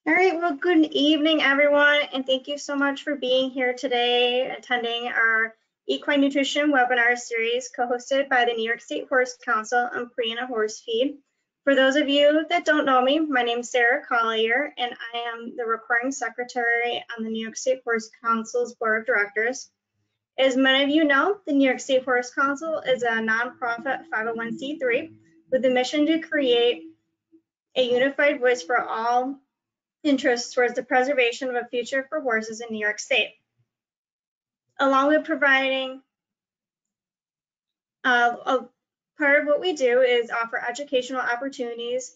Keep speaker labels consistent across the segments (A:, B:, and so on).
A: All right, well, good evening, everyone, and thank you so much for being here today, attending our Equine Nutrition webinar series co-hosted by the New York State Horse Council on Prana horse feed. For those of you that don't know me, my name is Sarah Collier, and I am the recording secretary on the New York State Horse Council's Board of Directors. As many of you know, the New York State Horse Council is a nonprofit 501c3 with the mission to create a unified voice for all interests towards the preservation of a future for horses in New York State. Along with providing, a part of what we do is offer educational opportunities.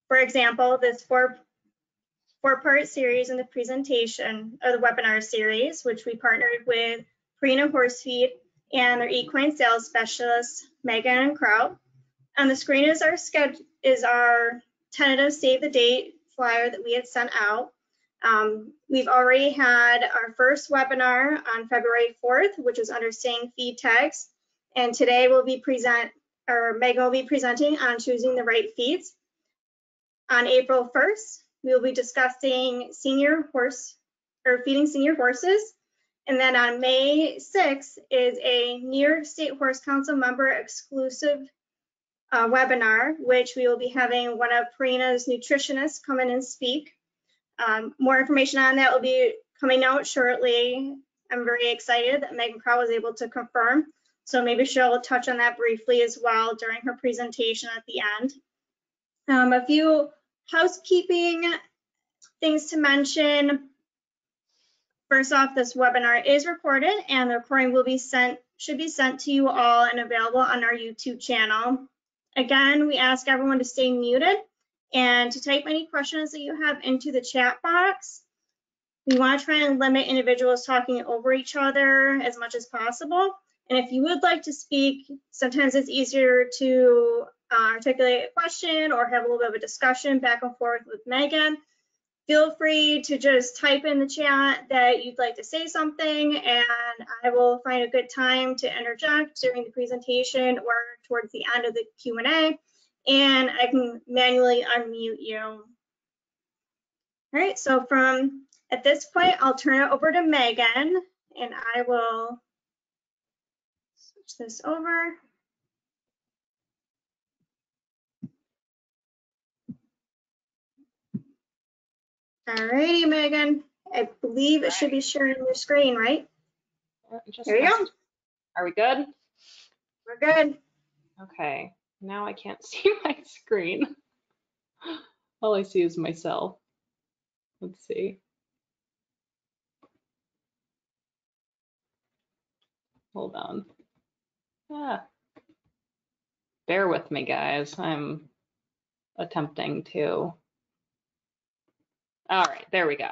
A: For example, this four-part series in the presentation, or the webinar series, which we partnered with Prana Horse Feed and their equine sales specialists, Megan and Kraut. On the screen is our tentative save the date flyer that we had sent out. We've already had our first webinar on February 4th, which is understanding feed tags. And today Megan will be presenting on choosing the right feeds. On April 1st, we will be discussing feeding senior horses. And then on May 6th is a New York State Horse Council member exclusive webinar, which we will be having one of Prana's nutritionists come in and speak. More information on that will be coming out shortly. I'm very excited that Megan Crow was able to confirm, so maybe she'll touch on that briefly as well during her presentation at the end. A few housekeeping things to mention. First off, this webinar is recorded and the recording should be sent to you all and available on our YouTube channel. Again, we ask everyone to stay muted and to type any questions that you have into the chat box. We want to try and limit individuals talking over each other as much as possible. And if you would like to speak, sometimes it's easier to articulate a question or have a little bit of a discussion back and forth with Megan. Feel free to just type in the chat that you'd like to say something, and I will find a good time to interject during the presentation or towards the end of the Q&A, and I can manually unmute you. All right, so at this point, I'll turn it over to Megan, and I will switch this over. All righty, Megan. I believe it should be sharing your screen, right? There you go.
B: Are we good?
A: We're good.
B: Okay, now I can't see my screen. All I see is myself. Let's see. Hold on. Bear with me, guys. I'm attempting to. All right, there we go.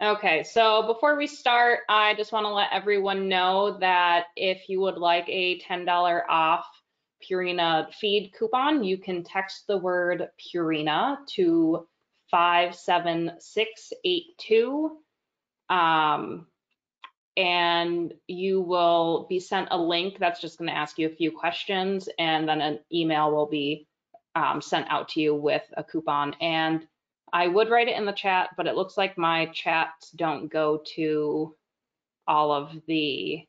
B: Okay, so before we start, I just want to let everyone know that if you would like a $10 off Purina feed coupon, you can text the word Purina to 57682, and you will be sent a link that's just going to ask you a few questions, and then an email will be sent out to you with a coupon. And I would write it in the chat, but it looks like my chats don't go to all of the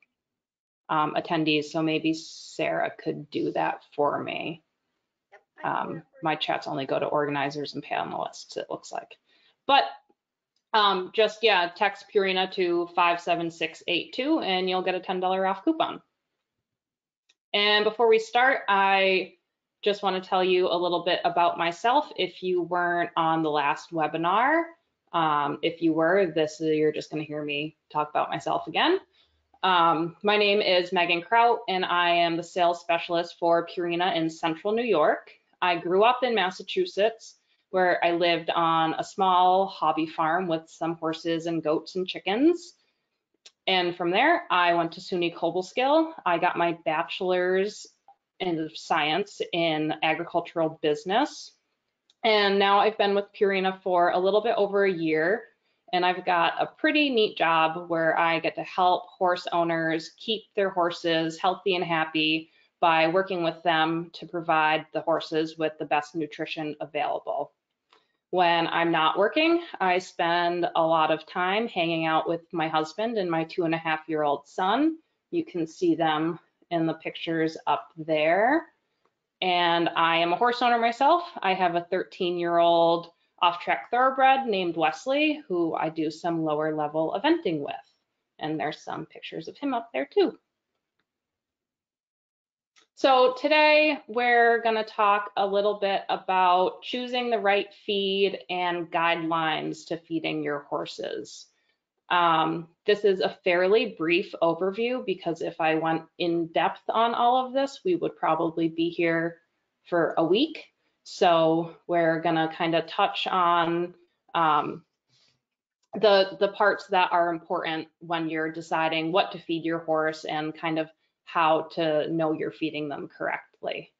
B: attendees, so maybe Sarah could do that for me. My chats only go to organizers and panelists, it looks like. But text Purina to 57682 and you'll get a $10 off coupon. And before we start, I just want to tell you a little bit about myself if you weren't on the last webinar. If you were, you're just going to hear me talk about myself again. My name is Megan Kraut, and I am the sales specialist for Purina in Central New York. I grew up in Massachusetts, where I lived on a small hobby farm with some horses and goats and chickens. And from there, I went to SUNY Cobleskill. I got my bachelor's in science in agricultural business. And now I've been with Purina for a little bit over a year, and I've got a pretty neat job where I get to help horse owners keep their horses healthy and happy by working with them to provide the horses with the best nutrition available. When I'm not working, I spend a lot of time hanging out with my husband and my 2.5-year-old son. You can see them in the pictures up there. And I am a horse owner myself. I have a 13-year-old off-track thoroughbred named Wesley, who I do some lower level eventing with. And there's some pictures of him up there too. So today we're going to talk a little bit about choosing the right feed and guidelines to feeding your horses. This is a fairly brief overview because if I went in depth on all of this, we would probably be here for a week. So we're going to kind of touch on the parts that are important when you're deciding what to feed your horse and kind of how to know you're feeding them correctly.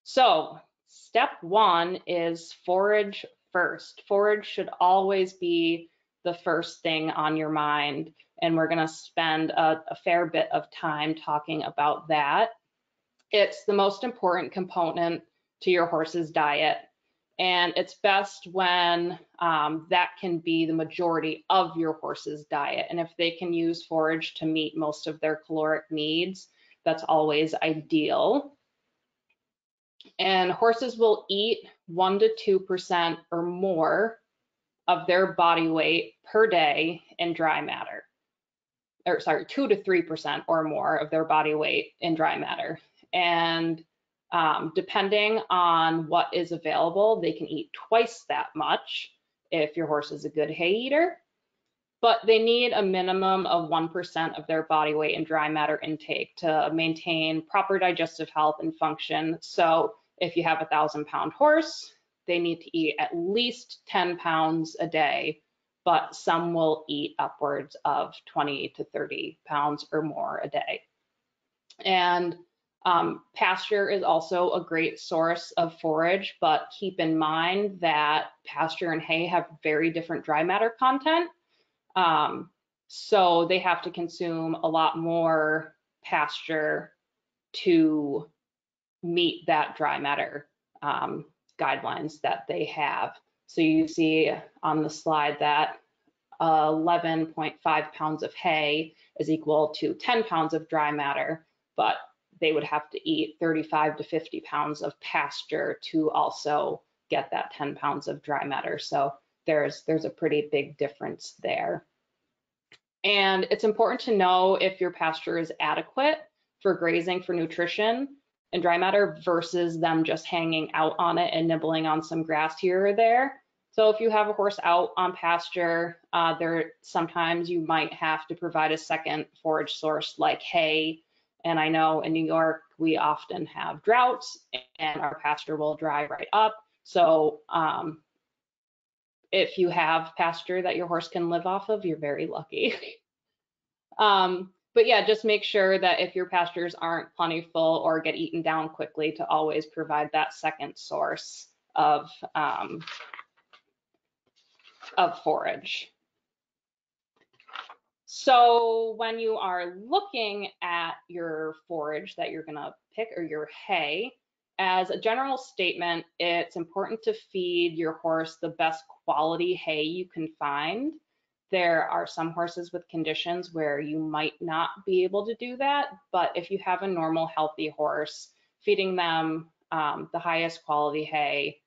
B: So step one is forage first. Forage should always be the first thing on your mind, and we're going to spend a fair bit of time talking about that. It's the most important component to your horse's diet, and it's best when that can be the majority of your horse's diet. And if they can use forage to meet most of their caloric needs, that's always ideal. And horses will eat 1 to 2% or more of their body weight per day in dry matter. Or sorry, 2 to 3% or more of their body weight in dry matter. And depending on what is available, they can eat twice that much if your horse is a good hay eater. But they need a minimum of 1% of their body weight in dry matter intake to maintain proper digestive health and function. So if you have a 1,000-pound horse, they need to eat at least 10 pounds a day, but some will eat upwards of 20 to 30 pounds or more a day. And pasture is also a great source of forage, but keep in mind that pasture and hay have very different dry matter content. So they have to consume a lot more pasture to meet that dry matter guidelines that they have. So you see on the slide that 11.5 pounds of hay is equal to 10 pounds of dry matter, but they would have to eat 35 to 50 pounds of pasture to also get that 10 pounds of dry matter. So there's a pretty big difference there. And it's important to know if your pasture is adequate for grazing for nutrition and dry matter versus them just hanging out on it and nibbling on some grass here or there. So if you have a horse out on pasture, sometimes you might have to provide a second forage source like hay. And I know in New York, we often have droughts and our pasture will dry right up. So if you have pasture that your horse can live off of, you're very lucky. But yeah, just make sure that if your pastures aren't plentiful or get eaten down quickly, to always provide that second source of forage. So when you are looking at your forage that you're gonna pick or your hay, as a general statement, it's important to feed your horse the best quality hay you can find. There are some horses with conditions where you might not be able to do that, but if you have a normal, healthy horse, feeding them the highest quality hay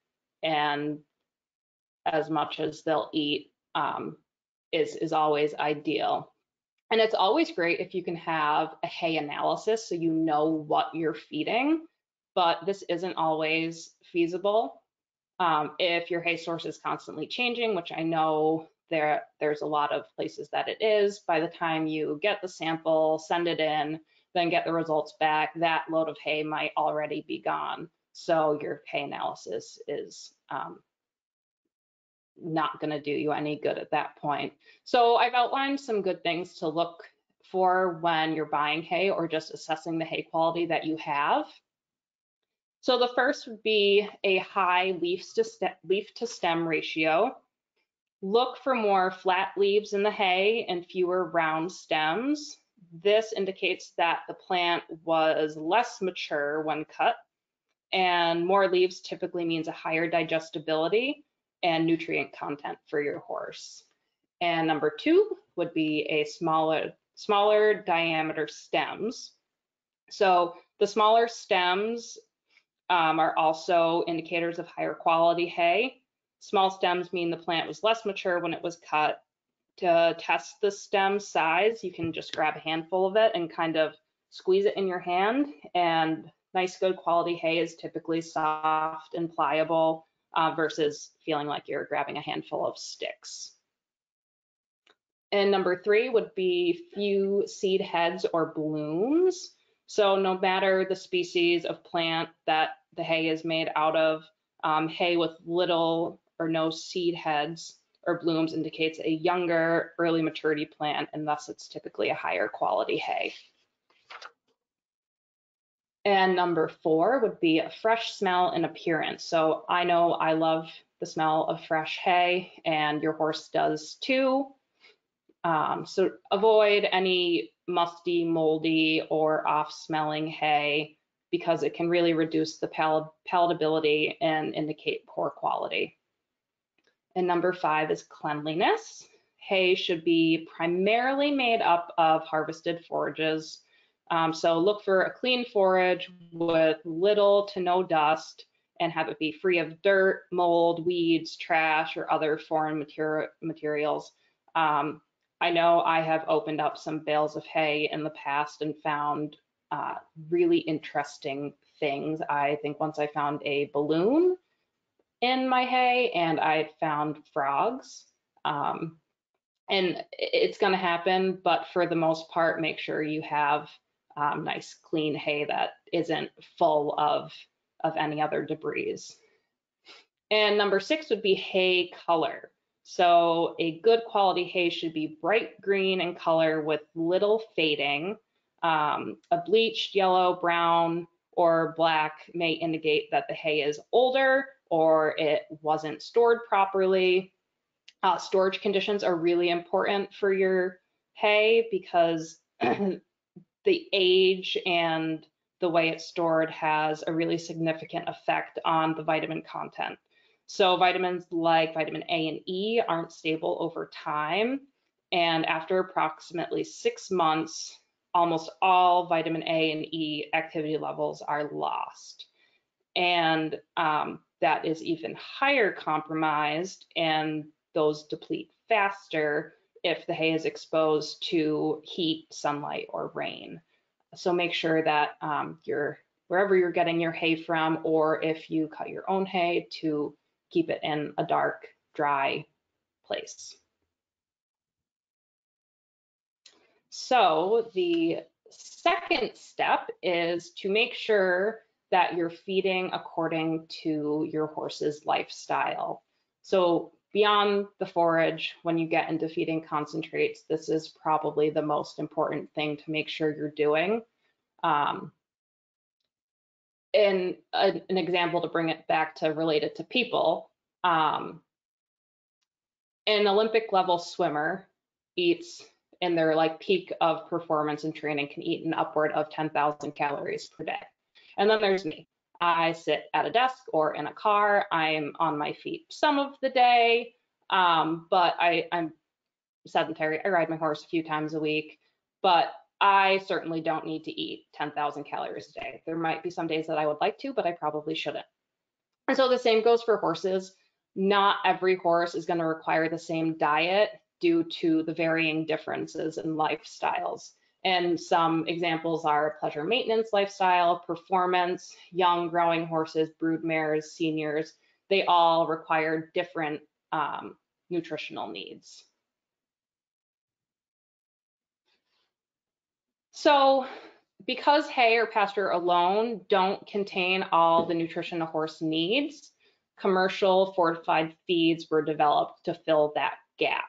B: and as much as they'll eat is always ideal. And it's always great if you can have a hay analysis so you know what you're feeding, but this isn't always feasible. If your hay source is constantly changing, which I know there's a lot of places that it is, by the time you get the sample, send it in, then get the results back, that load of hay might already be gone. So your hay analysis is not going to do you any good at that point. So I've outlined some good things to look for when you're buying hay or just assessing the hay quality that you have. So the first would be a high leaf to stem ratio. Look for more flat leaves in the hay and fewer round stems. This indicates that the plant was less mature when cut. and more leaves typically means a higher digestibility and nutrient content for your horse. And number 2 would be a smaller diameter stems. So the smaller stems are also indicators of higher quality hay. Small stems mean the plant was less mature when it was cut. To test the stem size, you can just grab a handful of it and kind of squeeze it in your hand. And nice, good quality hay is typically soft and pliable versus feeling like you're grabbing a handful of sticks. And number 3 would be few seed heads or blooms. So no matter the species of plant that the hay is made out of, hay with little or no seed heads or blooms indicates a younger, early maturity plant, and thus it's typically a higher quality hay. And number 4 would be a fresh smell and appearance. So I know I love the smell of fresh hay, and your horse does too. So avoid any musty, moldy, or off-smelling hay because it can really reduce the palatability and indicate poor quality. And number 5 is cleanliness. Hay should be primarily made up of harvested forages. So look for a clean forage with little to no dust and have it be free of dirt, mold, weeds, trash, or other foreign materials. I know I have opened up some bales of hay in the past and found really interesting things. I think once I found a balloon in my hay and I found frogs. And it's going to happen, but for the most part, make sure you have nice clean hay that isn't full of any other debris. And number 6 would be hay color. So a good quality hay should be bright green in color with little fading. A bleached yellow, brown, or black may indicate that the hay is older or it wasn't stored properly. Storage conditions are really important for your hay because the age and the way it's stored has a really significant effect on the vitamin content. So vitamins like vitamin A and E aren't stable over time. And after approximately 6 months, almost all vitamin A and E activity levels are lost. And that is even higher compromised, and those deplete faster if the hay is exposed to heat, sunlight, or rain. So make sure that wherever you're getting your hay from, or if you cut your own hay, to keep it in a dark, dry place. So the second step is to make sure that you're feeding according to your horse's lifestyle. So beyond the forage, when you get into feeding concentrates, this is probably the most important thing to make sure you're doing. And an example to bring it back to related to people, an Olympic level swimmer eats in their peak of performance and training can eat an upward of 10,000 calories per day. And then there's me. I sit at a desk or in a car. I'm on my feet some of the day, but I'm sedentary. I ride my horse a few times a week, but I certainly don't need to eat 10,000 calories a day. There might be some days that I would like to, but I probably shouldn't. And so the same goes for horses. Not every horse is going to require the same diet due to the varying differences in lifestyles. And some examples are pleasure maintenance lifestyle, performance, young growing horses, brood mares, seniors. They all require different nutritional needs. So because hay or pasture alone don't contain all the nutrition a horse needs, commercial fortified feeds were developed to fill that gap.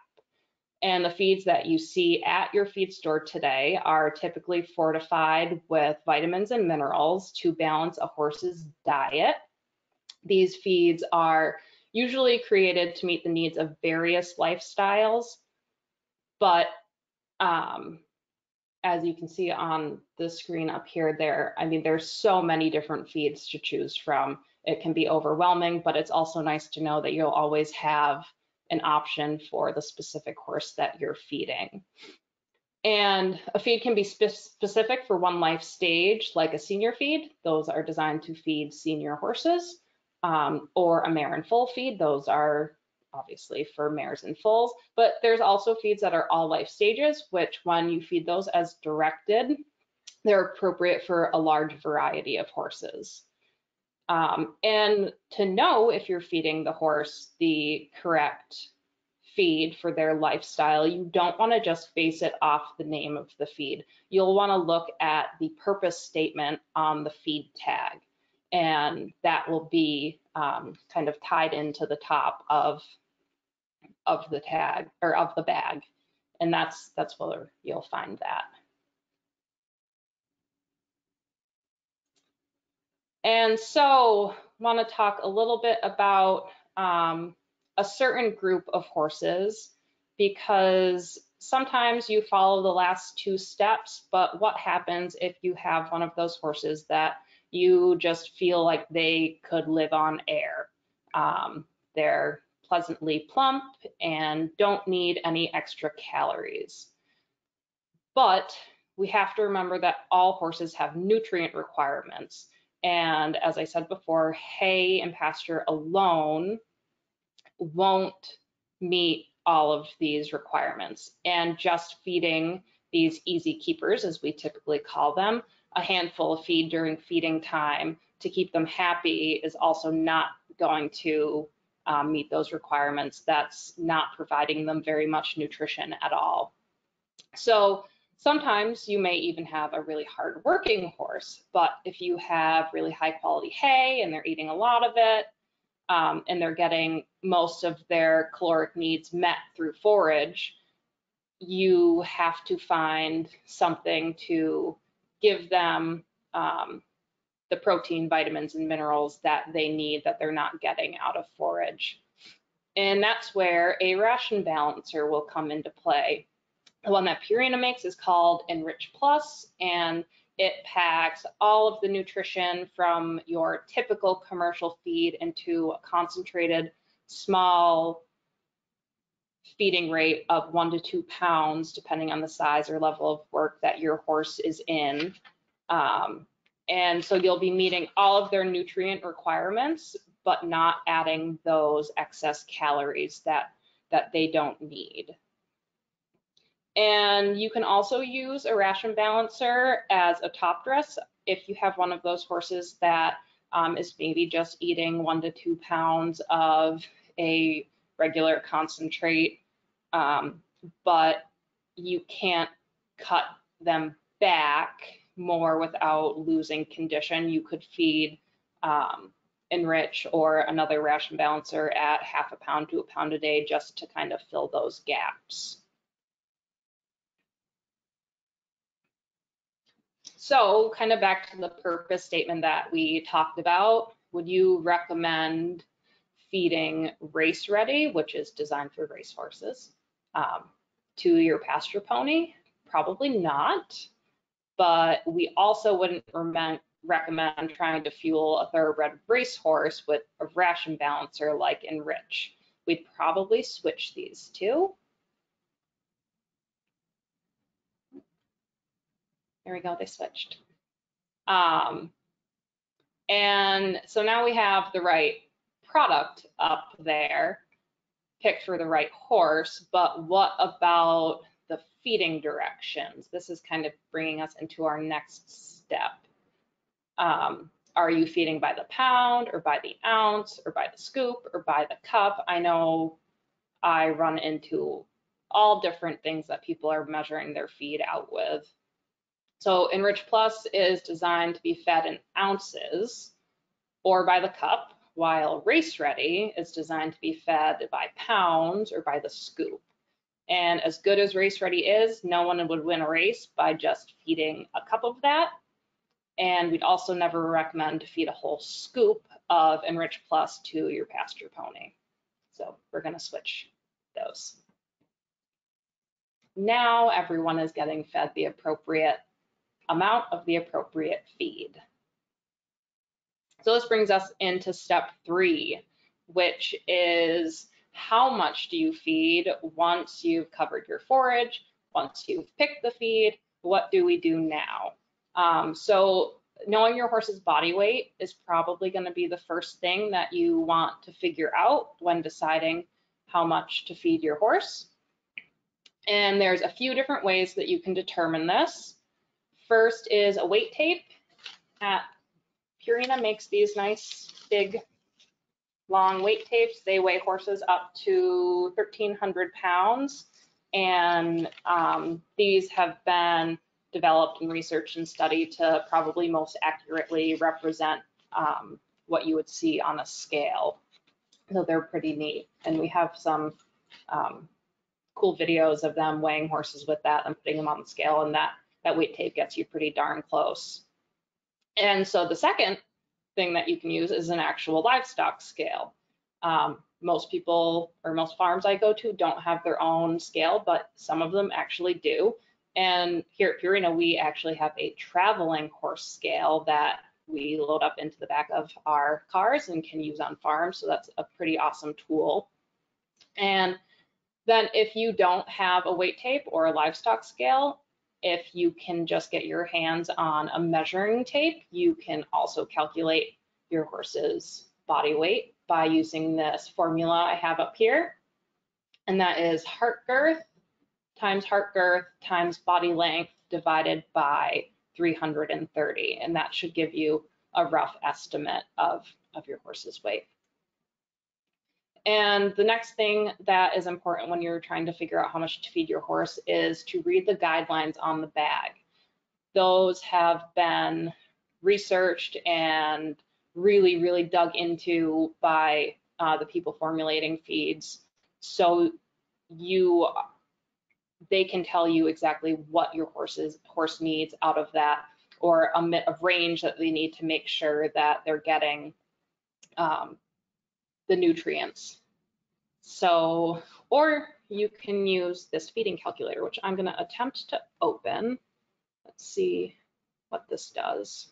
B: And the feeds that you see at your feed store today are typically fortified with vitamins and minerals to balance a horse's diet. These feeds are usually created to meet the needs of various lifestyles, but as you can see on the screen up here, there's so many different feeds to choose from. It can be overwhelming, but it's also nice to know that you'll always have an option for the specific horse that you're feeding. And a feed can be specific for one life stage, like a senior feed. Those are designed to feed senior horses, or a mare and foal feed. Those are obviously for mares and foals, but there's also feeds that are all life stages, which when you feed those as directed, they're appropriate for a large variety of horses. And to know if you're feeding the horse the correct feed for their lifestyle, you don't want to just base it off the name of the feed. You'll want to look at the purpose statement on the feed tag, and that will be kind of tied into the top of the tag or of the bag, and that's where you'll find that. And so want to talk a little bit about a certain group of horses, because sometimes you follow the last two steps, but what happens if you have one of those horses that you just feel like they could live on air? They're pleasantly plump and don't need any extra calories. But we have to remember that all horses have nutrient requirements. And as I said before, hay and pasture alone won't meet all of these requirements. And just feeding these easy keepers, as we typically call them, a handful of feed during feeding time to keep them happy is also not going to meet those requirements. That's not providing them very much nutrition at all. So sometimes you may even have a really hard working horse, but if you have really high quality hay and they're eating a lot of it, and they're getting most of their caloric needs met through forage, you have to find something to give them the protein, vitamins, and minerals that they need that they're not getting out of forage. And that's where a ration balancer will come into play. The one that Purina makes is called Enrich Plus, and it packs all of the nutrition from your typical commercial feed into a concentrated, small feeding rate of 1 to 2 pounds, depending on the size or level of work that your horse is in. And so you'll be meeting all of their nutrient requirements, but not adding those excess calories that they don't need. And you can also use a ration balancer as a top dress if you have one of those horses that is maybe just eating 1 to 2 pounds of a regular concentrate, but you can't cut them back more without losing condition. You could feed Enrich or another ration balancer at 1/2 pound to 1 pound a day just to kind of fill those gaps. So kind of back to the purpose statement that we talked about, would you recommend feeding Race Ready, which is designed for race horses, to your pasture pony? Probably not, but we also wouldn't recommend trying to fuel a thoroughbred racehorse with a ration balancer like Enrich. We'd probably switch these two. There we go, they switched. And so now we have the right product up there, picked for the right horse, but what about the feeding directions? This is kind of bringing us into our next step. Are you feeding by the pound or by the ounce or by the scoop or by the cup? I know I run into all different things that people are measuring their feed out with. So Enrich Plus is designed to be fed in ounces or by the cup, while Race Ready is designed to be fed by pounds or by the scoop. And as good as Race Ready is, no one would win a race by just feeding a cup of that. And we'd also never recommend to feed a whole scoop of Enrich Plus to your pasture pony. So we're going to switch those. now everyone is getting fed the appropriate amount of the appropriate feed. So this brings us into step 3, which is how much do you feed once you've covered your forage, once you've picked the feed, what do we do now? So knowing your horse's body weight is probably going to be the first thing that you want to figure out when deciding how much to feed your horse. And there's a few different ways that you can determine this. First is a weight tape. Purina makes these nice big long weight tapes. They weigh horses up to 1,300 pounds. And these have been developed and researched and studied to probably most accurately represent what you would see on a scale. So they're pretty neat. And we have some cool videos of them weighing horses with that and putting them on the scale, and that weight tape gets you pretty darn close. And so the second thing that you can use is an actual livestock scale. Most people or most farms I go to don't have their own scale, but some of them actually do. And here at Purina, we actually have a traveling horse scale that we load up into the back of our cars and can use on farms. So that's a pretty awesome tool. And then if you don't have a weight tape or a livestock scale, if you can just get your hands on a measuring tape, you can also calculate your horse's body weight by using this formula I have up here. And that is heart girth times body length divided by 330. And that should give you a rough estimate of your horse's weight. And the next thing that is important when you're trying to figure out how much to feed your horse is to read the guidelines on the bag. Those have been researched and really, really dug into by the people formulating feeds. So they can tell you exactly what your horse needs out of that, or a range that they need to make sure that they're getting the nutrients. So, or you can use this feeding calculator, which I'm going to attempt to open. Let's see what this does.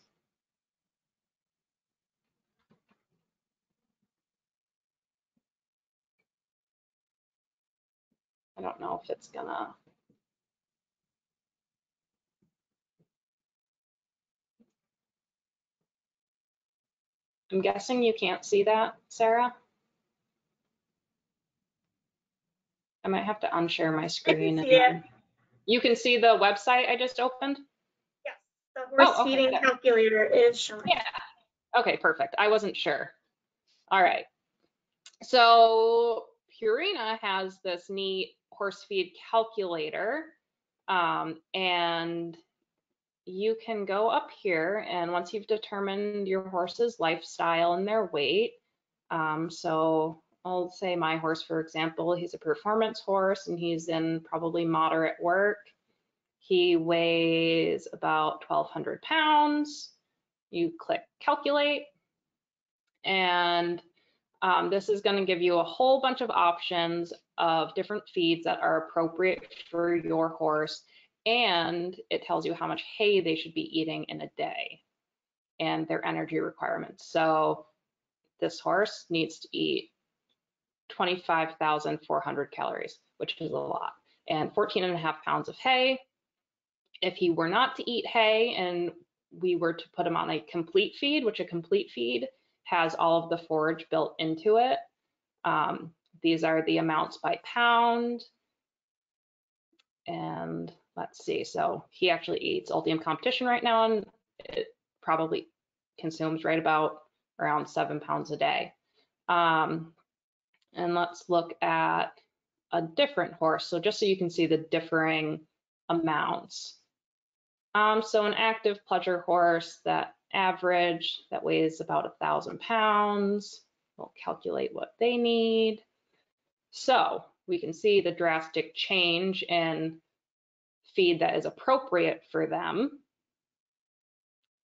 B: I don't know if it's gonna. I'm guessing you can't see that, Sarah? I might have to unshare my screen.
A: I can see it.
B: You can see the website I just opened?
A: Yes, the horse feeding calculator is showing.
B: Yeah. Okay, perfect. I wasn't sure. All right. So Purina has this neat horse feed calculator, and you can go up here, and once you've determined your horse's lifestyle and their weight, so I'll say my horse, for example, he's a performance horse and he's in probably moderate work. He weighs about 1,200 pounds. You click calculate, and this is going to give you a whole bunch of options of different feeds that are appropriate for your horse, and it tells you how much hay they should be eating in a day and their energy requirements. So this horse needs to eat 25,400 calories, which is a lot, and 14.5 pounds of hay. If he were not to eat hay and we were to put him on a complete feed, which a complete feed has all of the forage built into it. These are the amounts by pound. And let's see, so he actually eats Ultium Competition right now, and it probably consumes right about around 7 pounds a day. And let's look at a different horse, so just so you can see the differing amounts. So an active pleasure horse, that average, that weighs about 1,000 pounds. We'll calculate what they need. So we can see the drastic change in feed that is appropriate for them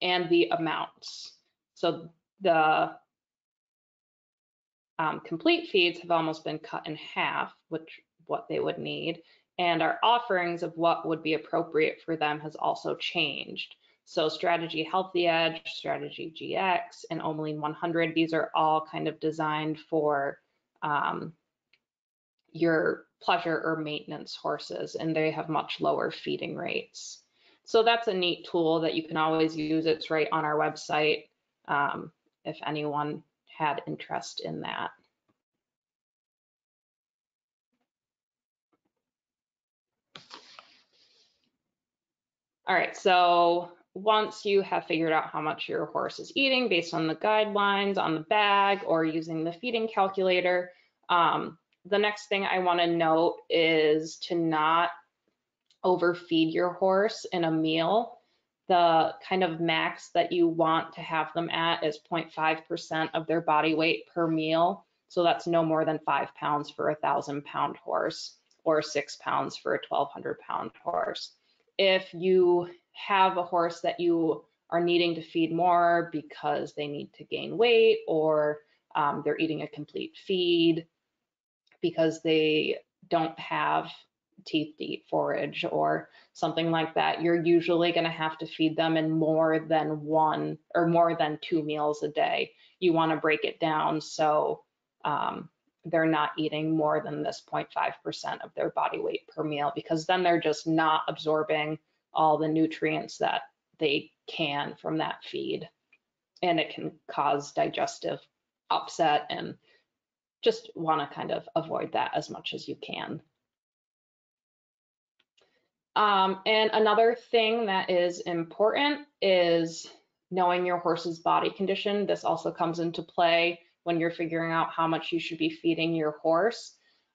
B: and the amounts. So the complete feeds have almost been cut in half, which what they would need. and our offerings of what would be appropriate for them has also changed. So Strategy Healthy Edge, Strategy GX, and Omeline 100, these are all kind of designed for your pleasure or maintenance horses, and they have much lower feeding rates. So that's a neat tool that you can always use. It's right on our website if anyone had interest in that. All right, so once you have figured out how much your horse is eating based on the guidelines on the bag or using the feeding calculator, the next thing I want to note is to not overfeed your horse in a meal. The kind of max that you want to have them at is 0.5% of their body weight per meal. So that's no more than 5 pounds for a 1,000-pound horse or 6 pounds for a 1,200-pound horse. If you have a horse that you are needing to feed more because they need to gain weight, or they're eating a complete feed because they don't have teeth to eat forage or something like that, you're usually going to have to feed them in more than 1 or more than 2 meals a day. You want to break it down so they're not eating more than this 0.5% of their body weight per meal, because then they're just not absorbing all the nutrients that they can from that feed, and it can cause digestive upset, and just want to kind of avoid that as much as you can. And another thing that is important is knowing your horse's body condition. This also comes into play when you're figuring out how much you should be feeding your horse.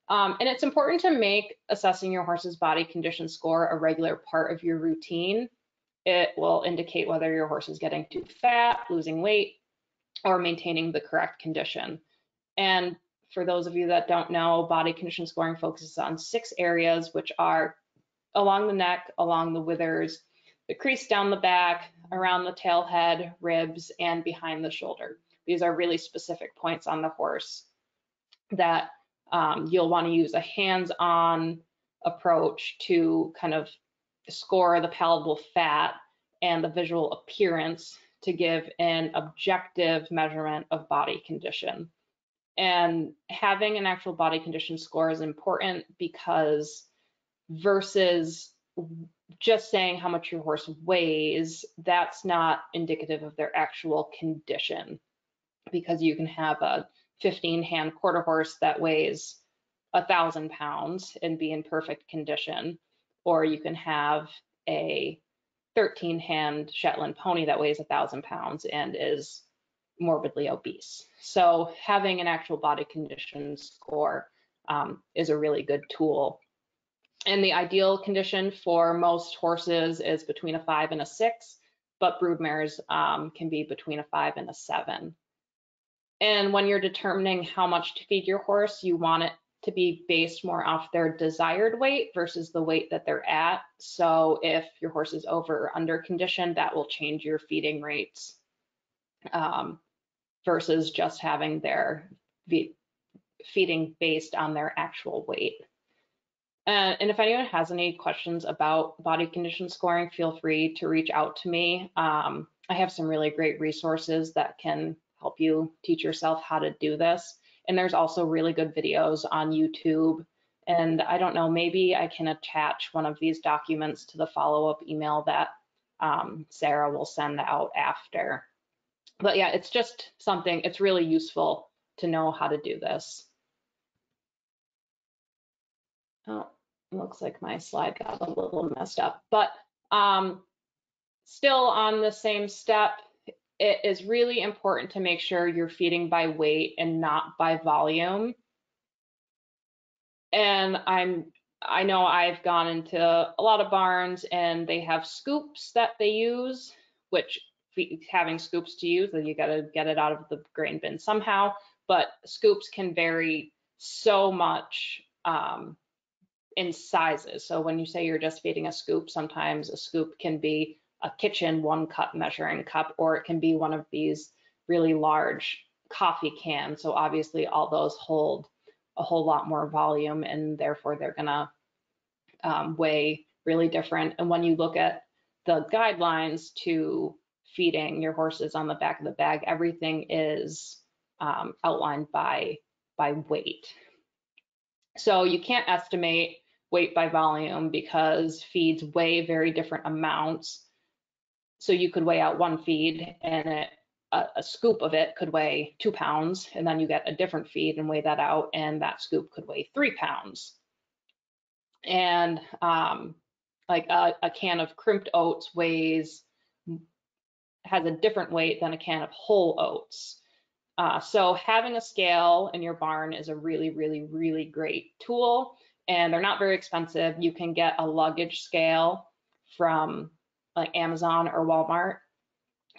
B: And it's important to make assessing your horse's body condition score a regular part of your routine. It will indicate whether your horse is getting too fat, losing weight, or maintaining the correct condition. And for those of you that don't know, body condition scoring focuses on 6 areas, which are along the neck, along the withers, the crease down the back, around the tail head, ribs, and behind the shoulder. These are really specific points on the horse that you'll want to use a hands-on approach to kind of score the palatable fat and the visual appearance to give an objective measurement of body condition. And having an actual body condition score is important because versus just saying how much your horse weighs, that's not indicative of their actual condition, because you can have a 15-hand quarter horse that weighs 1,000 pounds and be in perfect condition, or you can have a 13-hand Shetland pony that weighs 1,000 pounds and is morbidly obese. So having an actual body condition score is a really good tool. And the ideal condition for most horses is between a 5 and a 6, but broodmares can be between a 5 and a 7. And when you're determining how much to feed your horse, you want it to be based more off their desired weight versus the weight that they're at. So if your horse is over or under condition, that will change your feeding rates versus just having their feeding based on their actual weight. And if anyone has any questions about body condition scoring, feel free to reach out to me. I have some really great resources that can help you teach yourself how to do this. And there's also really good videos on YouTube. And I don't know, maybe I can attach one of these documents to the follow-up email that Sarah will send out after. But yeah, it's just something, it's really useful to know how to do this. Oh, it looks like my slide got a little messed up, but still on the same step, it is really important to make sure you're feeding by weight and not by volume. And I know I've gone into a lot of barns and they have scoops that they use, which having scoops to use, you got to get it out of the grain bin somehow, but scoops can vary so much in sizes. So when you say you're just feeding a scoop, sometimes a scoop can be a kitchen 1-cup measuring cup, or it can be one of these really large coffee cans. So obviously all those hold a whole lot more volume, and therefore they're gonna weigh really different. And when you look at the guidelines to feeding your horses on the back of the bag, everything is outlined by weight. So you can't estimate weight by volume because feeds weigh very different amounts. So you could weigh out one feed and a scoop of it could weigh 2 pounds, and then you get a different feed and weigh that out, and that scoop could weigh 3 pounds. And like a can of crimped oats has a different weight than a can of whole oats. So having a scale in your barn is a really, really, really great tool, and they're not very expensive. You can get a luggage scale from like Amazon or Walmart,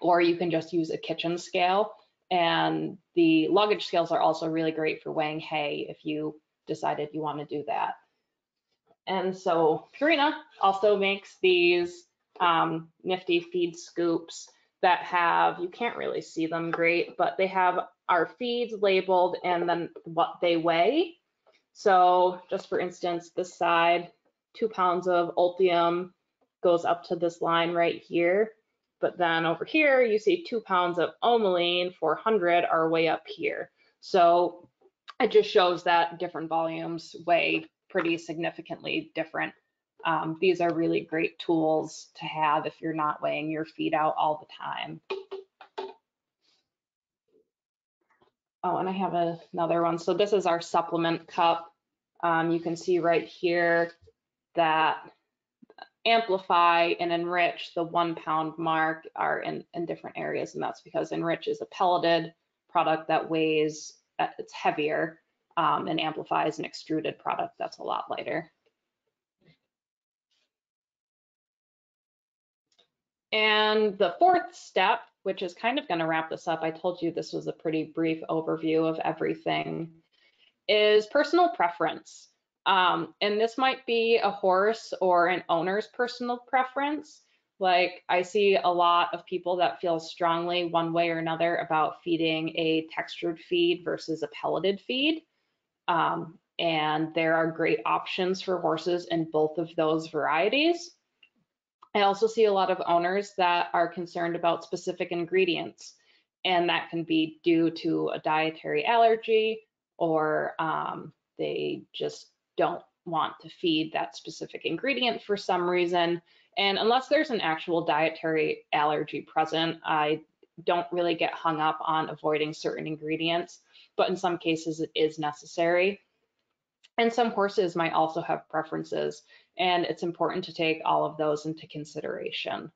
B: or you can just use a kitchen scale. And the luggage scales are also really great for weighing hay if you decided you want to do that. And so Purina also makes these nifty feed scoops that have, you can't really see them great, but they have our feeds labeled and then what they weigh. So just for instance, this side, 2 pounds of Ultium goes up to this line right here. But then over here, you see 2 pounds of Omeline 400 are way up here. So it just shows that different volumes weigh pretty significantly different. These are really great tools to have if you're not weighing your feed out all the time. Oh, and I have another one. So this is our supplement cup. You can see right here that Amplify and Enrich, the 1 pound mark, are in different areas, and that's because Enrich is a pelleted product that weighs, it's heavier, and Amplify is an extruded product that's a lot lighter. And the fourth step, which is kind of going to wrap this up, I told you this was a pretty brief overview of everything, is personal preference. And this might be a horse or an owner's personal preference. Like I see a lot of people that feel strongly one way or another about feeding a textured feed versus a pelleted feed. And there are great options for horses in both of those varieties. I also see a lot of owners that are concerned about specific ingredients, and that can be due to a dietary allergy, or they just don't want to feed that specific ingredient for some reason. And unless there's an actual dietary allergy present, I don't really get hung up on avoiding certain ingredients, but in some cases it is necessary. And some horses might also have preferences, and it's important to take all of those into consideration.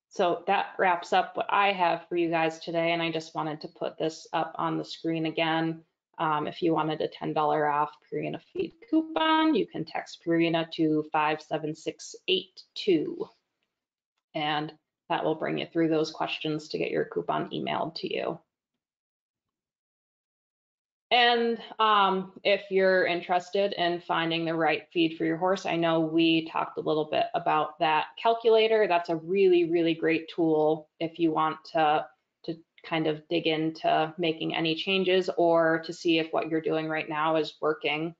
B: So that wraps up what I have for you guys today, and I just wanted to put this up on the screen again. If you wanted a $10 off Purina feed coupon, you can text Purina to 57682, and that will bring you through those questions to get your coupon emailed to you. And if you're interested in finding the right feed for your horse, I know we talked a little bit about that calculator. That's a really, really great tool if you want to kind of dig into making any changes or to see if what you're doing right now is working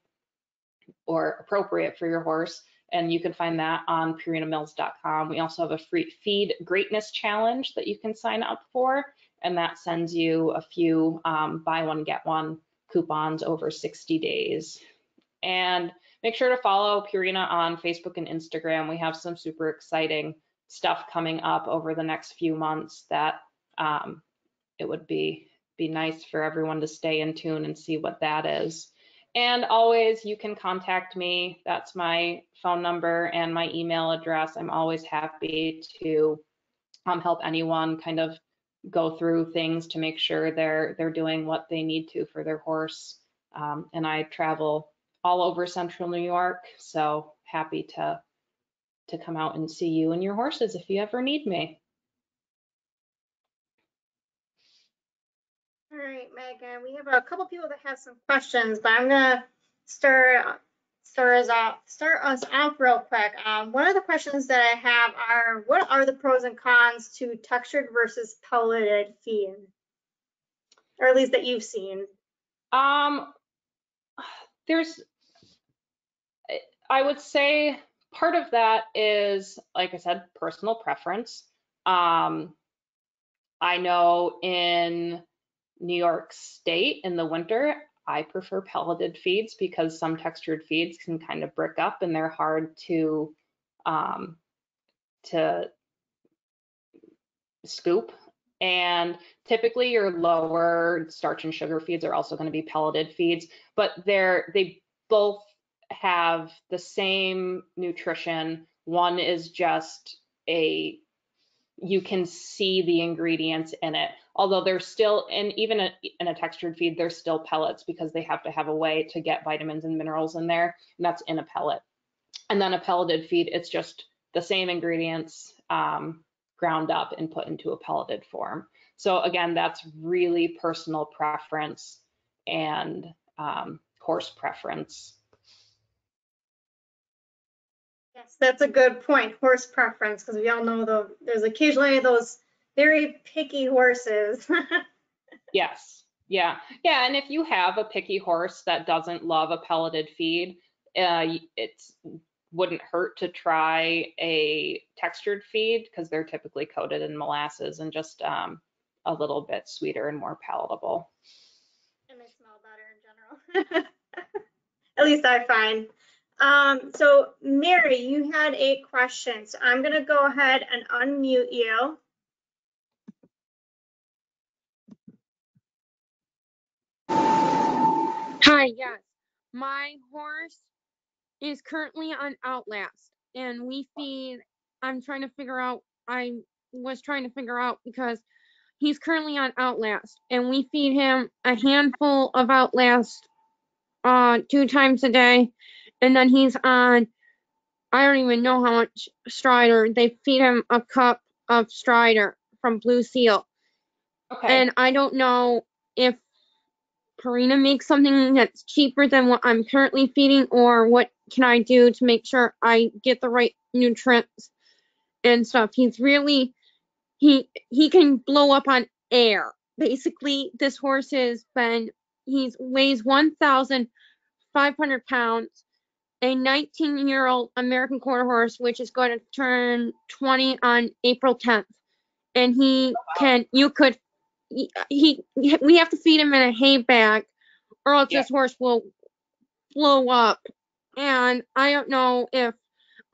B: or appropriate for your horse. And you can find that on purinamills.com. We also have a free feed greatness challenge that you can sign up for, and that sends you a few buy one, get one coupons over 60 days. And make sure to follow Purina on Facebook and Instagram. We have some super exciting stuff coming up over the next few months that it would be nice for everyone to stay in tune and see what that is. And always, you can contact me. That's my phone number and my email address. I'm always happy to help anyone kind of go through things to make sure they're doing what they need to for their horse. And I travel all over Central New York, so happy to come out and see you and your horses if you ever need me.
A: All right, Megan, we have a couple people that have some questions, but I'm gonna start us off real quick. One of the questions that I have are, what are the pros and cons to textured versus pelleted feed, or at least that you've seen?
B: There's I would say part of that is, like I said, personal preference. Um, I know in New York State in the winter, I prefer pelleted feeds because some textured feeds can kind of brick up and they're hard um, to scoop. And typically your lower starch and sugar feeds are also going to be pelleted feeds, but they both have the same nutrition. One is just you can see the ingredients in it. Although they're still, and even in a textured feed, they're still pellets because they have to have a way to get vitamins and minerals in there, and that's in a pellet. And then a pelleted feed, it's just the same ingredients ground up and put into a pelleted form. So again, that's really personal preference and horse preference.
A: Yes, that's a good point, horse preference, because we all know there's occasionally those very picky horses.
B: Yes. Yeah. Yeah. And if you have a picky horse that doesn't love a pelleted feed, it wouldn't hurt to try a textured feed because they're typically coated in molasses and just a little bit sweeter and more palatable.
A: And they smell better in general. At least I find. So Mary, you had a question. So I'm going to go ahead and unmute you.
C: Hi, yes. My horse is currently on Outlast, and I was trying to figure out because he's currently on Outlast, and we feed him a handful of Outlast 2 times a day, and then he's on, I don't even know how much Strider. They feed him a cup of Strider from Blue Seal.
B: Okay.
C: And I don't know if Prana makes something that's cheaper than what I'm currently feeding, or what can I do to make sure I get the right nutrients and stuff. He's really, he can blow up on air. Basically, this horse he weighs 1,500 pounds, a 19-year-old American quarter horse, which is going to turn 20 on April 10th. And we have to feed him in a hay bag, or else this horse will blow up. And I don't know if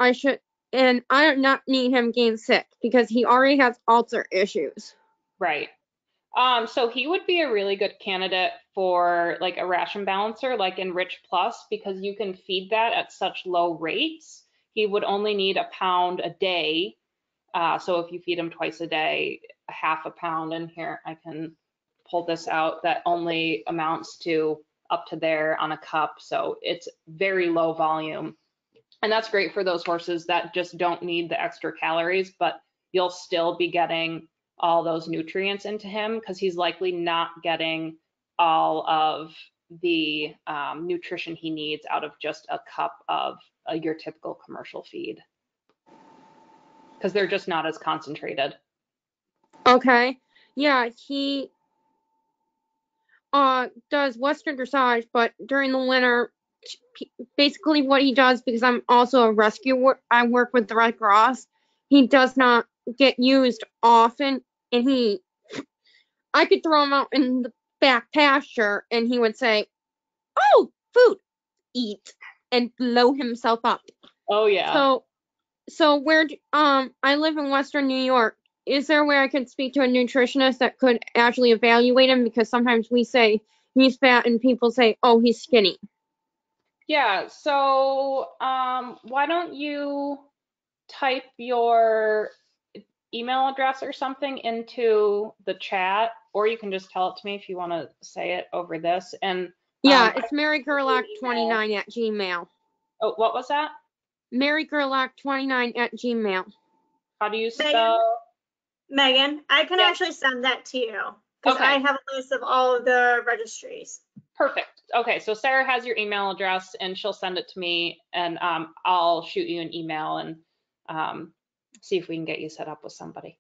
C: I should, and I do not need him gain sick because he already has ulcer issues.
B: Right. So he would be a really good candidate for like a ration balancer, like in Rich Plus, because you can feed that at such low rates. He would only need a pound a day. So if you feed him twice a day, a half a pound, and here I can pull this out, that only amounts to up to there on a cup. So it's very low volume. And that's great for those horses that just don't need the extra calories, but you'll still be getting all those nutrients into him because he's likely not getting all of the nutrition he needs out of just a cup of your typical commercial feed because they're just not as concentrated.
C: Okay. Yeah, he does Western dressage, but during the winter, basically what he does, because I'm also a rescuer, I work with the Red Cross, he does not get used often, and I could throw him out in the back pasture and he would say, "Oh, food, eat," and blow himself up.
B: Oh yeah.
C: So I live in Western New York. Is there a way I could speak to a nutritionist that could actually evaluate him? Because sometimes we say he's fat and people say, "Oh, he's skinny."
B: Yeah, so why don't you type your email address or something into the chat, or you can just tell it to me if you want to say it over this. And
C: yeah, it's marygerlach29@gmail.
B: Oh, what was that?
C: marygerlach29@gmail.
B: How do you spell?
A: Megan, I can actually send that to you because I have a list of all of the registries.
B: Perfect. Okay, so Sarah has your email address and she'll send it to me, and I'll shoot you an email and see if we can get you set up with somebody.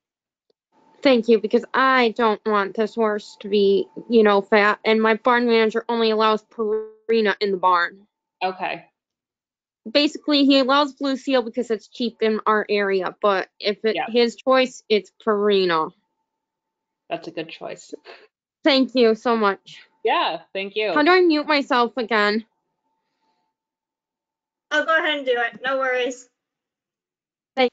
C: Thank you, because I don't want this horse to be, fat, and my barn manager only allows Prana in the barn.
B: Okay.
C: basically he loves Blue Seal because it's cheap in our area, but if it's
B: Yeah.
C: his choice, it's Prana.
B: That's a good choice.
C: Thank you so much.
B: Yeah, thank you.
C: How do I mute myself again?
A: I'll go ahead and do it. No worries.
C: Thank-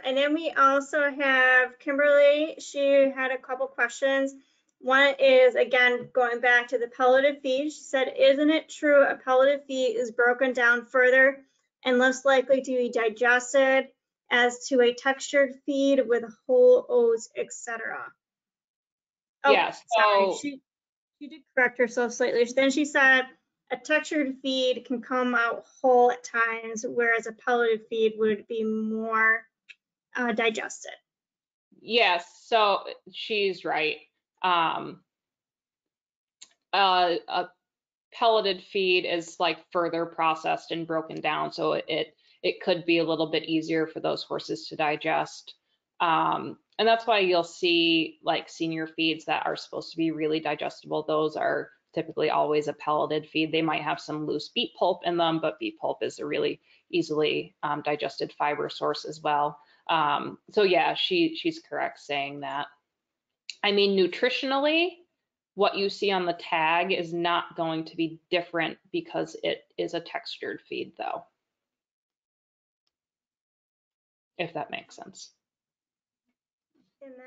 A: And then we also have Kimberly. She had a couple questions. One is, again, going back to the pelleted feed. She said, isn't it true a pelleted feed is broken down further and less likely to be digested as to a textured feed with whole oats, etc.? Oh,
B: Yes.
A: sorry.
B: So
A: She did correct herself slightly. Then she said a textured feed can come out whole at times, whereas a pelleted feed would be more digested.
B: yes, so she's right. A pelleted feed is like further processed and broken down, so it could be a little bit easier for those horses to digest. And that's why you'll see like senior feeds that are supposed to be really digestible. Those are typically always a pelleted feed. They might have some loose beet pulp in them, but beet pulp is a really easily digested fiber source as well. So yeah, she's correct saying that. I mean, nutritionally, what you see on the tag is not going to be different because it is a textured feed, though, if that makes sense.
A: And then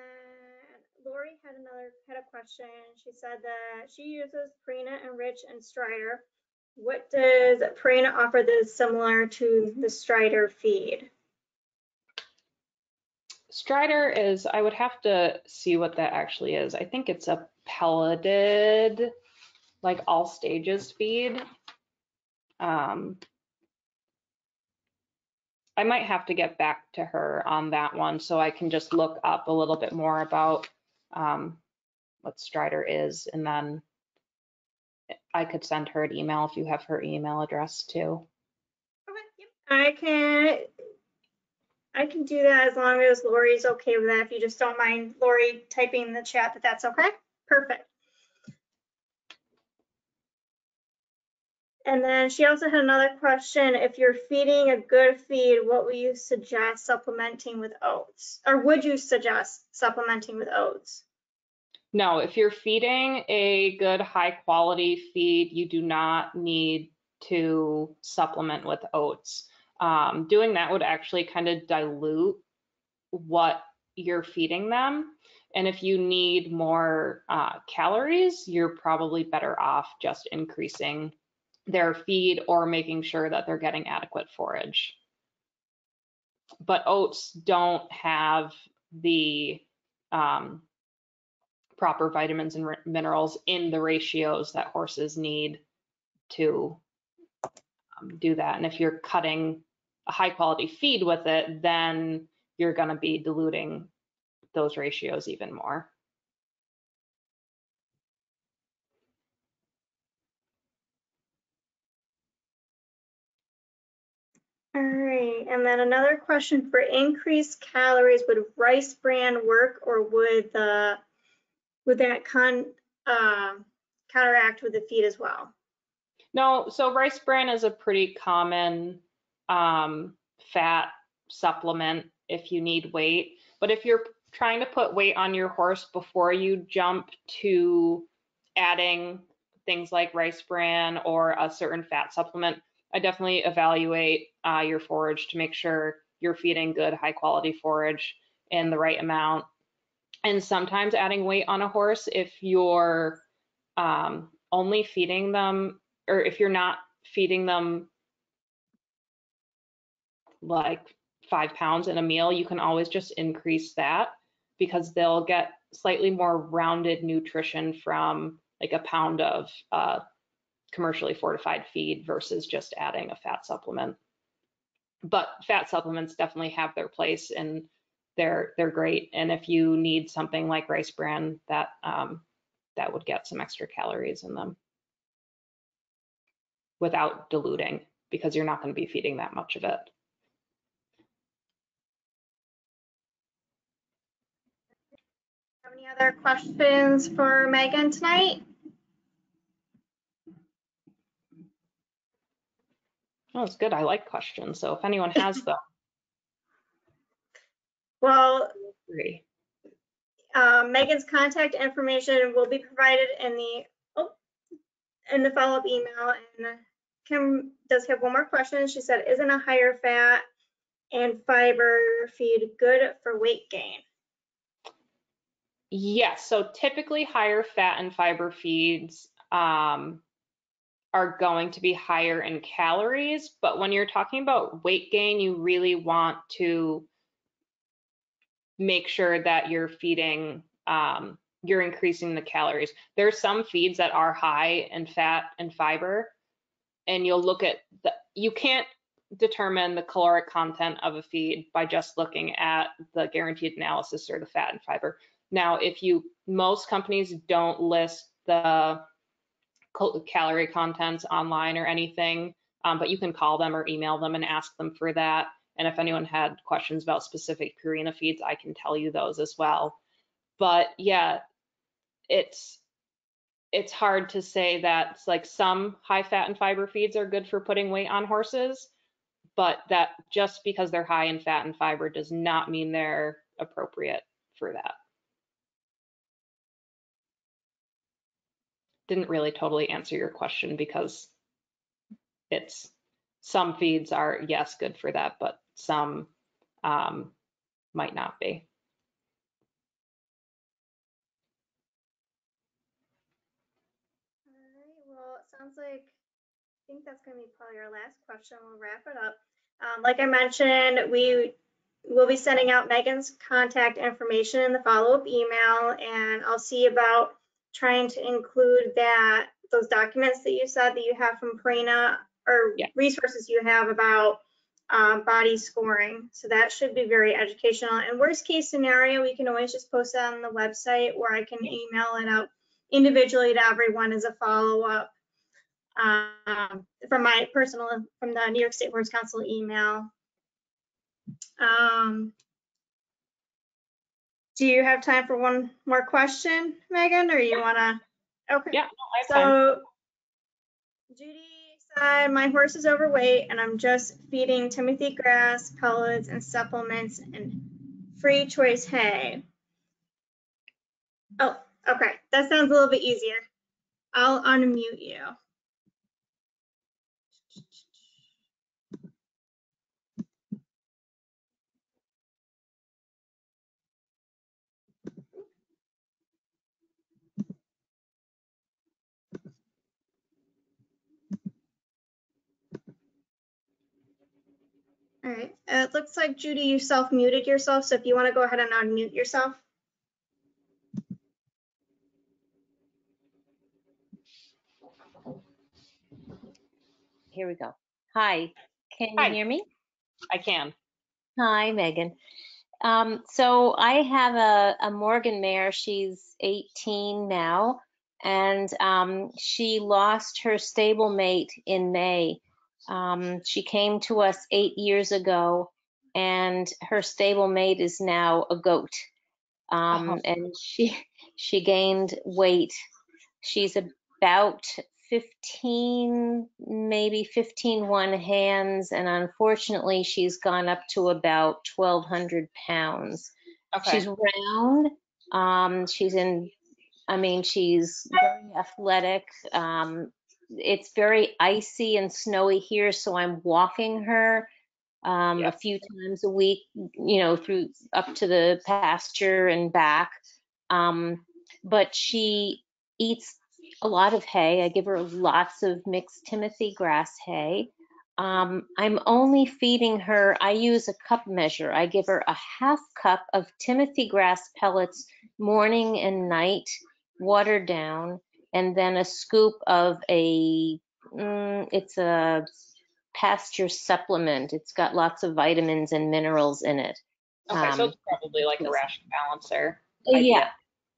A: Lori had a question. She said that she uses Prana and Rich and Strider. What does Prana offer that is similar to the Strider feed?
B: Strider is, I would have to see what that actually is. I think it's a pelleted, like all stages feed. I might have to get back to her on that one so I can just look up a little bit more about what Strider is, and then I could send her an email if you have her email address too.
A: Okay, yep. I can do that as long as Lori's okay with that. If you just don't mind Lori typing in the chat that that's okay. Perfect. And then she also had another question. If you're feeding a good feed, what would you suggest supplementing with oats? Or would you suggest supplementing with oats?
B: No, if you're feeding a good high quality feed, you do not need to supplement with oats. Doing that would actually kind of dilute what you're feeding them. And if you need more calories, you're probably better off just increasing their feed or making sure that they're getting adequate forage. But oats don't have the proper vitamins and minerals in the ratios that horses need to do that. And if you're cutting a high quality feed with it, then you're going to be diluting those ratios even more.
A: All right, and then another question for increased calories, would rice bran work, or would that counteract with the feed as well?
B: No, so rice bran is a pretty common fat supplement if you need weight. But if you're trying to put weight on your horse before you jump to adding things like rice bran or a certain fat supplement, I definitely evaluate your forage to make sure you're feeding good, high quality forage in the right amount. And sometimes adding weight on a horse, if you're only feeding them, or if you're not feeding them like 5 pounds in a meal, you can always just increase that because they'll get slightly more rounded nutrition from like a pound of commercially fortified feed versus just adding a fat supplement. But fat supplements definitely have their place and they're great. And if you need something like rice bran, that would get some extra calories in them without diluting because you're not going to be feeding that much of it.
A: Have any other questions for Megan tonight?
B: Oh, it's good. I like questions. So if anyone has them,
A: Well,
B: feel free.
A: Megan's contact information will be provided in the follow-up email. And Kim does have one more question. She said, isn't a higher fat and fiber feed good for weight gain?
B: Yes, so typically higher fat and fiber feeds are going to be higher in calories, but when you're talking about weight gain, you really want to make sure that you're feeding, you're increasing the calories. There are some feeds that are high in fat and fiber, and you'll look at you can't determine the caloric content of a feed by just looking at the guaranteed analysis or the fat and fiber. Now, most companies don't list the calorie contents online or anything, but you can call them or email them and ask them for that. And if anyone had questions about specific Purina feeds, I can tell you those as well. But yeah, it's hard to say that like some high fat and fiber feeds are good for putting weight on horses, but that just because they're high in fat and fiber does not mean they're appropriate for that. Didn't really totally answer your question because some feeds are, yes, good for that, but some might not be.
A: All right, well, it sounds like, I think that's going to be probably our last question. We'll wrap it up. Like I mentioned, we will be sending out Megan's contact information in the follow-up email, and I'll see about trying to include those documents that you said that you have from Prana, or
B: Yeah.
A: resources you have about body scoring. So that should be very educational. And worst case scenario, we can always just post that on the website, or I can email it out individually to everyone as a follow-up from the New York State Horse Council email. Do you have time for one more question, Megan, or you want to? Okay.
B: Yeah, no, I have time.
A: Judy said, my horse is overweight and I'm just feeding Timothy grass, pellets, and supplements and free choice hay. Oh, okay. That sounds a little bit easier. I'll unmute you. All right. It looks like, Judy, you self-muted yourself, so if you want to go ahead and unmute yourself.
D: Here we go. Hi, can you
B: Hi.
D: hear me?
B: I can.
D: Hi, Megan. So I have a Morgan mare. She's 18 now, and she lost her stablemate in May. She came to us 8 years ago, and her stablemate is now a goat. And she gained weight. She's about 15, maybe 15 hands, and unfortunately she's gone up to about 1,200 pounds.
B: Okay.
D: She's round. She's very athletic. It's very icy and snowy here, so I'm walking her a few times a week, through up to the pasture and back. But she eats a lot of hay. I give her lots of mixed Timothy grass hay. I'm only feeding her, I use a cup measure. I give her a half cup of Timothy grass pellets morning and night, watered down, and then a scoop of it's a pasture supplement. It's got lots of vitamins and minerals in it.
B: Okay, so it's probably like a ration balancer.
D: Yeah.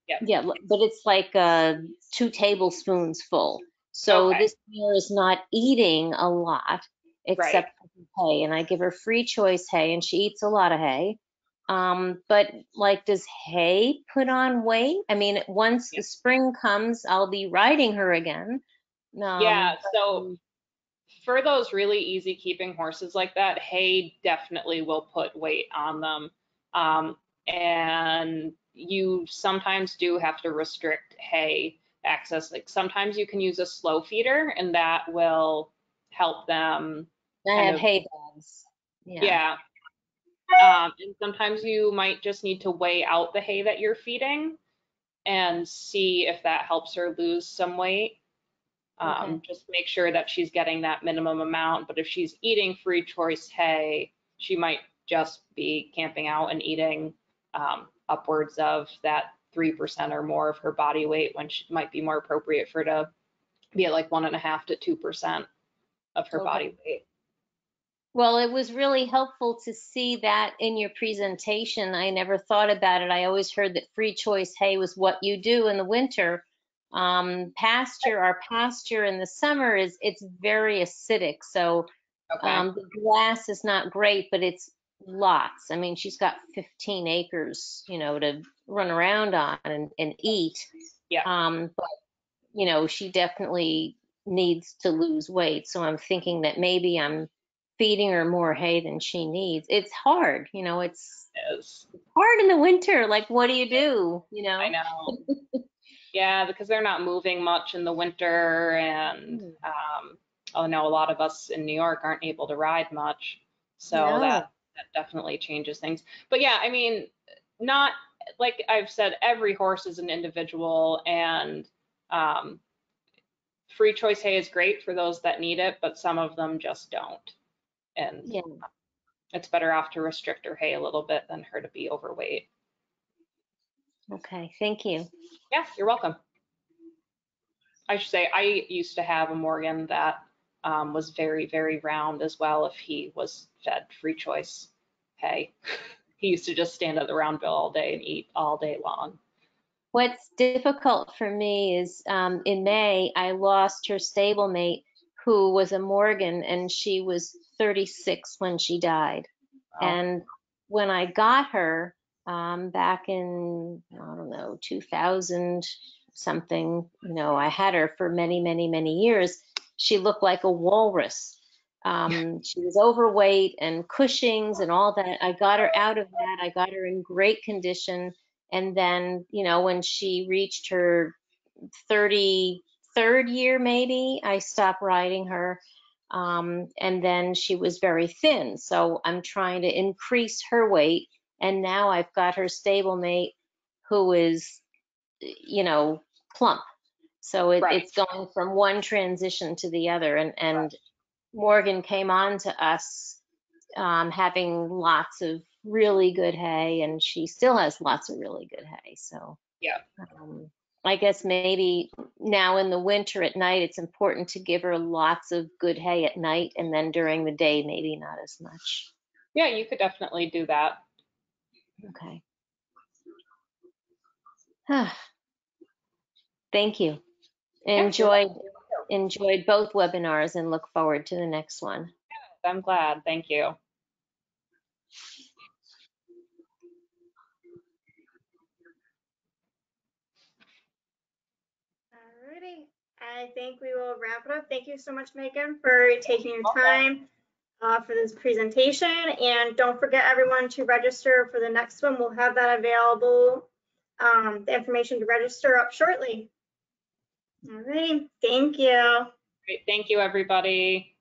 B: Yep.
D: Yeah, but it's like 2 tablespoons full. So
B: Okay.
D: this mare is not eating a lot except for hay, and I give her free choice hay, and she eats a lot of hay. But like, does hay put on weight? I mean, once the spring comes, I'll be riding her again.
B: Yeah, so for those really easy keeping horses like that, hay definitely will put weight on them. And you sometimes do have to restrict hay access. Like sometimes you can use a slow feeder and that will help them
D: I
B: kind
D: have
B: of,
D: hay bags.
B: yeah. And sometimes you might just need to weigh out the hay that you're feeding and see if that helps her lose some weight.
D: Okay.
B: Just make sure that she's getting that minimum amount. But if she's eating free choice hay, she might just be camping out and eating upwards of that 3% or more of her body weight, when she might be more appropriate for her to be at like 1.5 to 2% of her
D: Okay.
B: body weight.
D: Well, it was really helpful to see that in your presentation. I never thought about it. I always heard that free choice hay was what you do in the winter. Our pasture in the summer it's very acidic. So
B: Okay.
D: the grass is not great, but it's lots. I mean, she's got 15 acres, to run around on and eat.
B: Yeah.
D: But she definitely needs to lose weight. So I'm thinking that maybe I'm feeding her more hay than she needs. It's hard, it's
B: It is.
D: hard in the winter. Like, what do you do?
B: I know. Yeah, because they're not moving much in the winter, and I know a lot of us in New York aren't able to ride much, so
D: No.
B: that definitely changes things. But yeah, I mean, not like I've said, every horse is an individual, and free choice hay is great for those that need it, but some of them just don't, and
D: Yeah.
B: it's better off to restrict her hay a little bit than her to be overweight.
D: Okay. Thank you.
B: Yeah, you're welcome. I should say I used to have a Morgan that was very, very round as well if he was fed free choice hay. He used to just stand at the round bill all day and eat all day long.
D: What's difficult for me is in May, I lost her stablemate who was a Morgan, and she was 36 when she died.
B: Wow.
D: And when I got her back in, I don't know, 2000 something, I had her for many, many, many years. She looked like a walrus. She was overweight and Cushing's and all that. I got her out of that. I got her in great condition. And then, when she reached her 33rd year, maybe, I stopped riding her. And then she was very thin. So I'm trying to increase her weight. And now I've got her stablemate who is, plump. So
B: Right.
D: it's going from one transition to the other. And Morgan came on to us having lots of really good hay, and she still has lots of really good hay. So
B: Yeah.
D: I guess maybe now in the winter at night, it's important to give her lots of good hay at night, and then during the day, maybe not as much.
B: Yeah, you could definitely do that.
D: Okay. Thank you. Enjoyed both webinars and look forward to the next one.
B: I'm glad. Thank you.
A: Alrighty, I think we will wrap it up. Thank you so much, Megan, for taking your time for this presentation. And don't forget, everyone, to register for the next one. We'll have that available, the information to register up shortly. Alrighty, thank you.
B: Great. Thank you, everybody.